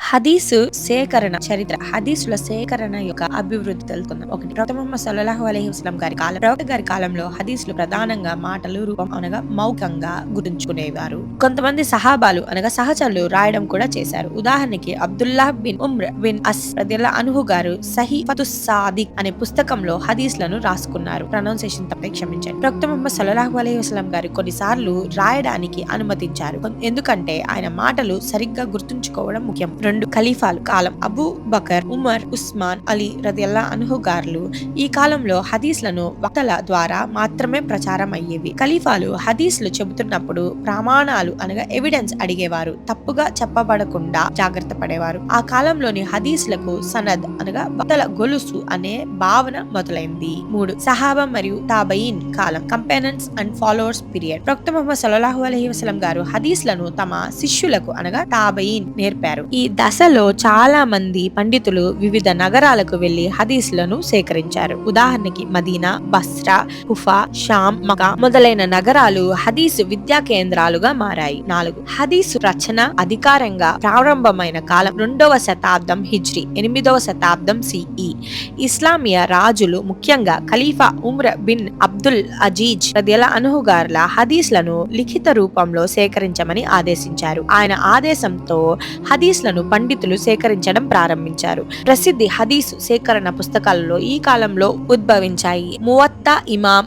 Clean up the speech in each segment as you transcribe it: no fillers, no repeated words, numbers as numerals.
హదీసు సేకరణ చరిత్ర. హదీసుల సేకరణ యొక్క అభివృద్ధి తెలుసుకుందాం. ఒకటి, ప్రవక్త ముహమ్మద్ సల్లల్లాహు అలైహి వసల్లం గారి కాలం. ప్రవక్త గారి కాలంలో హదీసులు ప్రధానంగా మాటలు రూపం అనగా మౌఖికంగా గుర్తుంచుకునేవారు. కొంతమంది సహాబాలు అనగా సహచరులు రాయడం కూడా చేశారు. ఉదాహరణకి అబ్దుల్లాహ్ బిన్ ఉమ్ర్ బిన్ అస్ రదియల్లాహు అన్హు గారు సహీఫతుస్ సాదిక్ అనే పుస్తకంలో హదీస్లను రాసుకున్నారు. ప్రొనౌన్సియేషన్ తప్పే క్షమించండి. ప్రవక్త ముహమ్మద్ సల్లల్లాహు అలైహి వసల్లం గారు కొన్నిసార్లు రాయడానికి అనుమతించారు. ఎందుకంటే ఆయన మాటలు సరిగ్గా గుర్తుంచుకోవడం ముఖ్యం. 2, ఖలీఫాలు కాలం. అబూ బకర్, ఉమర్, ఉస్మాన్, అలీ రదియల్లాహు అన్హు గారులు ఈ కాలంలో హదీస్లను వక్తల ద్వారా మాత్రమే ప్రచారం అయ్యేవి. ఖలీఫాలు హదీస్లు చెబుతున్నప్పుడు ప్రమాణాలు అనగా ఎవిడెన్స్ అడిగేవారు. తప్పుగా చెప్పబడకుండా జాగ్రత్త పడేవారు. ఆ కాలంలోని హదీస్లకు సనద్ అనగా వక్తల గొలుసు అనే భావన మొదలైంది. 3, సహాబా మరియు తాబయీన్ కాలం. కంపెనన్స్ అండ్ ఫాలోవర్స్ పీరియడ్. ప్రవక్త ముహమ్మద్ సల్లల్లాహు అలైహి వసల్లం గారు హదీస్లను తమ శిష్యులకు అనగా తాబయీన్ నేర్పారు. ఈ దశలో చాలా మంది పండితులు వివిధ నగరాలకు వెళ్లి హదీస్లను సేకరించారు. ఉదాహరణకి మదీనా, బస్రా, కుఫా, షామ్, మకా మొదలైన నగరాలు హదీసు విద్యా కేంద్రాలుగా మారాయి. 4, హదీసు రచన అధికారంగా ప్రారంభమైన కాలం 2వ శతాబ్దం హిజ్రీ, 8వ శతాబ్దం సిఈ. ఇస్లామియా రాజులు ముఖ్యంగా ఖలీఫా ఉమ్ర్ బిన్ అబ్దుల్ అజీజ్ రదియల్లాహు అన్హు గార్ల హదీస్లను లిఖిత రూపంలో సేకరించమని ఆదేశించారు. ఆయన ఆదేశంతో హదీస్లను పండితులు సేకరించడం ప్రారంభించారు. ప్రసిద్ధి హదీసు సేకరణ పుస్తకాలలో ఈ కాలంలో ఉద్భవించాయి. మువత్తా ఇమాం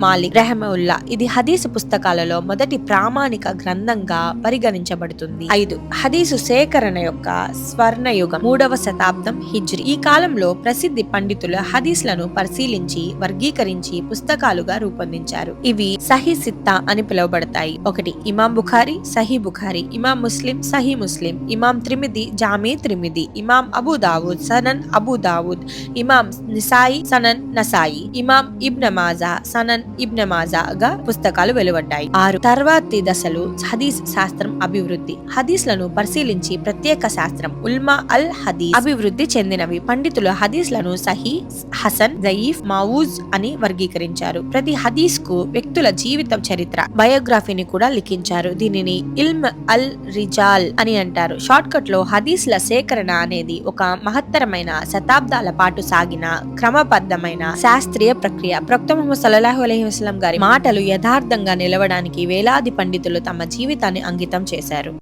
మాలిక్ రహమహుల్లా. ఇది హదీసు పుస్తకాలలో మొదటి ప్రామాణిక గ్రంథంగా పరిగణించబడుతుంది. 5, హదీసు సేకరణ యొక్క స్వర్ణయుగం 3వ శతాబ్దం హిజ్రీ. ఈ కాలంలో ప్రసిద్ధి పండితులు హదీస్లను పరిశీలించి వర్గీకరించి పుస్తకాలుగా రూపొందించారు. ఇవి సహీ సిత్తా అని పిలువబడతాయి. 1, ఇమాం బుఖారి సహీ బుఖారి, ఇమాం ముస్లిం సహీ ముస్లిం, ఇమాం త్రిమిది జామీ త్రిమిది, ఇమాం అబూ దావుద్ సనన్ అబూ దావుద్, ఇమాం నిసాయి సనన్ నసాయి, ఇమాం ఇబ్న్ మాజా సనన్ ఇబ్న్ మాజా గా పుస్తకాలు వెలువడ్డాయి. 6, తర్వాతి దశలు హదీస్ శాస్త్రం అభివృద్ధి. హదీస్లను పరిశీలించి ప్రత్యేక శాస్త్రం ఉల్మా అల్ హదీస్ అభివృద్ధి చెందినవి. పండితులు హదీస్లను సహీ, హసన్, జయీఫ్, మావూజ్ అని వర్గీకరించారు. ప్రతి హదీస్ కు వ్యక్తుల జీవిత చరిత్ర బయోగ్రఫీని కూడా లిఖించారు. దీనిని ఇల్మ్ అల్ రిజాల్ అని అంటారు. షార్ట్ కట్ లో హదీస్ల సేకరణ అనేది ఒక మహత్తరమైన శతాబ్దాల పాటు సాగిన క్రమబద్ధమైన శాస్త్రీయ ప్రక్రియ. ప్రవక్త ముహమ్మద్ సల్లల్లాహు అలైహి వసల్లం గారి మాటలు యథార్థంగా నిలవడానికి వేలాది పండితులు తమ జీవితాన్ని అంకితం చేశారు.